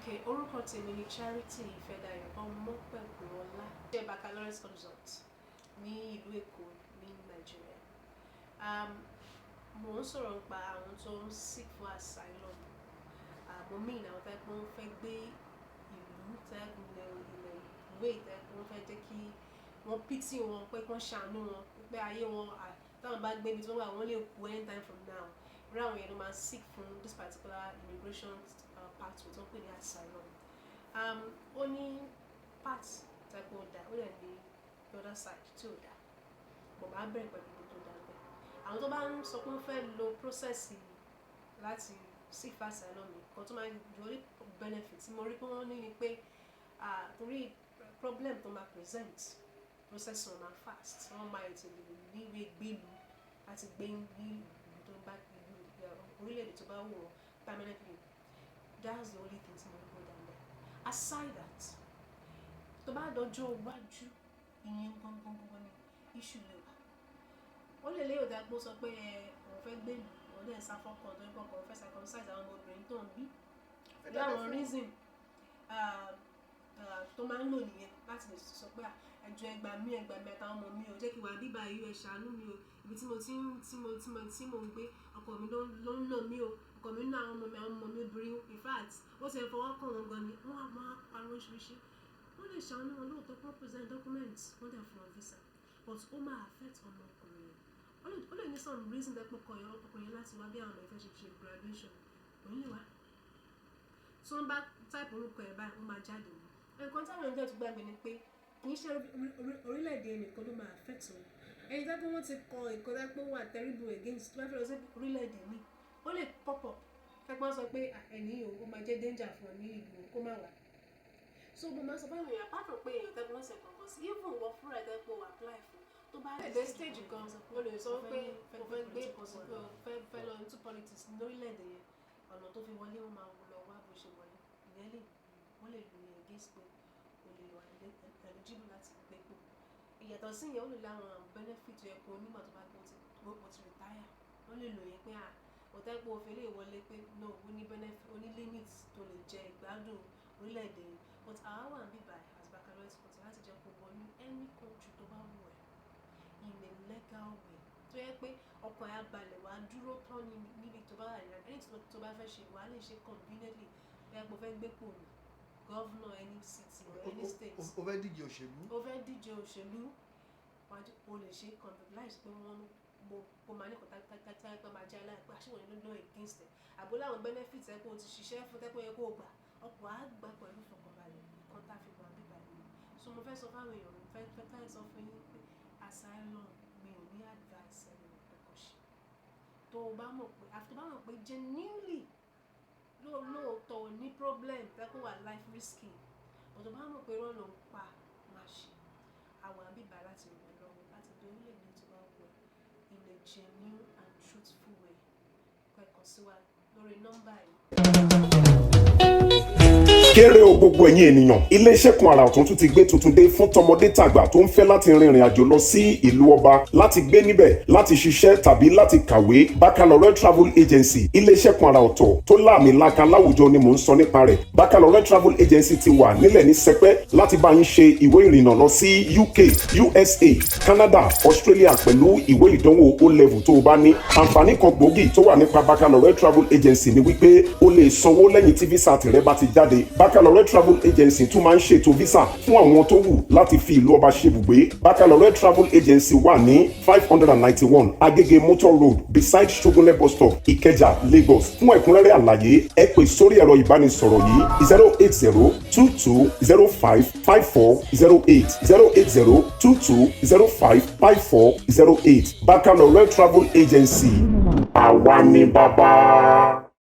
Okay, orúkọ tèmi ni Charity Ìfẹ́dayọ̀ Ọmọpẹ̀kúnọlá. Jẹ́ baccalaureate consult ní ìlú Èkó ní Nàìjíríà. Mo ń sọ̀rọ̀ nípa àwọn tó ń seek for asylum. Mo mean àwọn tó ń fẹ́ gbé ìlú ilẹ̀ ìwé wọ́n fẹ́ jẹ́ kí wọ́n pity wọn pé kí wọ́n ṣàánú wọn pé ayé wọn táwọn bá gbé ibi tí wọ́n wà wọ́n lè kú anytime from now. Irú àwọn yẹn ló máa seek for this particular immigration pathway tó ń pè ní asylum. Ó ní part tẹ́gbọ́ ọ̀dà ó lè ní the other side tí ò dá. Mo máa bẹ̀rẹ̀ pẹ̀lú ibi tó dá bẹ́ẹ̀. Àwọn tó bá ń sọ pé wọ́n fẹ́ lo process láti seek for asylum kan tó máa yọrí benefit tí mo rí pé wọ́n ní ni pé torí problem tó máa present process wọn máa fast. Wọ́n máa ètò ìwé gbèlú láti gbé ní ìlú tó bá orílẹ̀-èdè tó bá wù wọ́n permanently. That's the only thing tí mo rí pé down there. Aside that, tó bá dọjọ́ iwájú ìyẹn gbọ́ngbọ́ngbọ́n ní issue lè wà. Ó lè léyò dáa pé ó sọ pé òun fẹ́ gbé ìlú òun lè sá fọ́kàn tó ń pọ̀ kàn fẹ́ circumcise àwọn ọmọbìnrin tó ń bí. Láwọn reason tó máa ń lò nìyẹn láti lè sọ pé ẹjọ́ ẹgbàá mi àtàwọn ọmọ mi ò jẹ́ kí wàá bíbá yìí ẹ ṣàánú mi o ibi tí mo ń gbé ọkọ mi ló ń lò mí o ọkọ mi ní àwọn ọmọ mi obìnrin in fact ó ti ẹ̀ fọwọ́ kàn wọ́n gan ni wọ́n á máa parọ́ oríṣiríṣi wọ́n lè ṣàánú wọn lóòótọ́ kó present documents wọ́n dẹ̀ fún wọn visa but ó máa affect ọmọkùnrin yẹn ó lè ní some reason that ọkùnrin láti wá bí àwọn ọmọ ìfẹ́ ṣe graduation òun lè wá tí wọ́n bá type orúkọ ẹ̀ báyìí wọ́n máa jáde ní nǹkan táwọn èèyàn tó gbàgbé ni pé kì í ṣe orílẹ̀-èdè nìkan ló máa affect wọn ẹni tó wọ́n ti kọ nǹkan tó pé wà terrible against tó bá fẹ́ lọ sí orílẹ̀-èdè mi ó lè pop up fẹ́pọ́n sọ pé ẹni yìí ó máa jẹ́ danger fún ọ ní ìlú kó má wà so mo máa sọ báwọn èèyàn apart from pé èèyàn tẹ́gbọ́n ṣe kankan sí even wọ́n fúnra ẹ̀ tẹ́gbọ́n wà apply fún tó bá dé stage gan o lè sọ pé o fẹ́ gbé fẹ́ lọ into politics lórílẹ̀-èdè yẹn ọ̀nà tó fi wọlé wọn máa lọ wá bó ṣe wọlé ìyẹn lè wọ́n lè lò yẹn against pé o lè wà eligible láti gbé pò ìyàtọ̀ sí yẹn ó lè láwọn benefit yẹn kó nígbà tó bá gbé o ti retire wọ́n lè lò yẹn pé òtẹ́ pé òfin lè wọlé pé no ó ní benefit ó ní limit tó lè jẹ ìgbádùn orílẹ̀-èdè yẹn but àwa wà ń bíbà as baccalaureate consult láti jẹ́ kó wọnú any country tó bá wù ẹ́ in a legal way tó yẹ pé ọkàn ẹ̀ á balẹ̀ wá dúró tán níbi tó bá wà ní ẹni tó bá fẹ́ ṣe wàá lè ṣe conveniently bẹ́ẹ̀ pé o fẹ́ gbé pò ní governor any city or any state o fẹ́ díje òṣèlú o lè ṣe conveniently láì sí pé wọ́n mo máa ní kọ́tà pé máa jẹ́ aláìpẹ́ àṣìwọ̀n nínú náà against ẹ̀ àbó láwọn benefit ẹ̀ kó o ti ṣiṣẹ́ fún tẹ́pẹ́ yẹ kó o gbà ọkọ̀ á gbà pẹ̀lú ìfọkànbalẹ̀ kan tá a fi wà bíbá yìí so mo fẹ́ sọ fáwọn èèyàn mo fẹ́ káyé sọ fún yín pé asylum mi ò ní advice ẹni ọ̀pẹ̀kọ̀ ṣe tó o bá mọ̀ pé genuinely lóòótọ́ ò ní problem tẹ́pẹ́ wà life risky but tó bá mọ̀ pé irọ́ ló ń pa máa ṣe àwọn àbíbá láti rìn lọ́wọ́ láti dé orílẹ̀-èdè tó bá wù ẹ́ in a genuine and truthful way kẹ́kọ̀ọ́ sí wa lórí nọ́mbà yìí. Kéré o gbogbo ẹ̀yin ènìyàn iléeṣẹ́ kan àrà ọ̀tún tún ti gbé tuntun dé fún tọmọdé tàgbà tó ń fẹ́ láti rìnrìn àjò lọ sí ìlú ọba láti gbé níbẹ̀ láti ṣiṣẹ́ tàbí láti kàwé baccalaureate travel agency iléeṣẹ́ kan àrà ọ̀tọ̀ tó láàmìlaka láwùjọ ni mò ń sọ nípa rẹ̀ baccalaureate travel agency ti wà nílẹ̀ ní sẹpẹ́ láti bá yín ṣe ìwé ìrìnnà lọ sí UK USA Canada Australia pẹ̀lú ìwé ìdánwò O-level tó o bá ní àǹfààní kan gbòógì tó wà nípa baccalaureate travel agency ni wípé o lè sanwó lẹ́yìn tí visa tìrẹ bá ti jáde baccalaureate travel agency tún máa ń ṣètò visa fún àwọn tó wù láti fi ìlú ọba ṣebùgbé baccalaureate travel agency wà ní 591 Agege Motor Road beside Shogunle bus stop Ìkẹjà Lagos fún ẹ̀kúnrẹ́rẹ́ àlàyé ẹ pè sórí ẹ̀rọ ìbánisọ̀rọ̀ yìí 08022055408 baccalaureate travel agency àwa ni bàbá.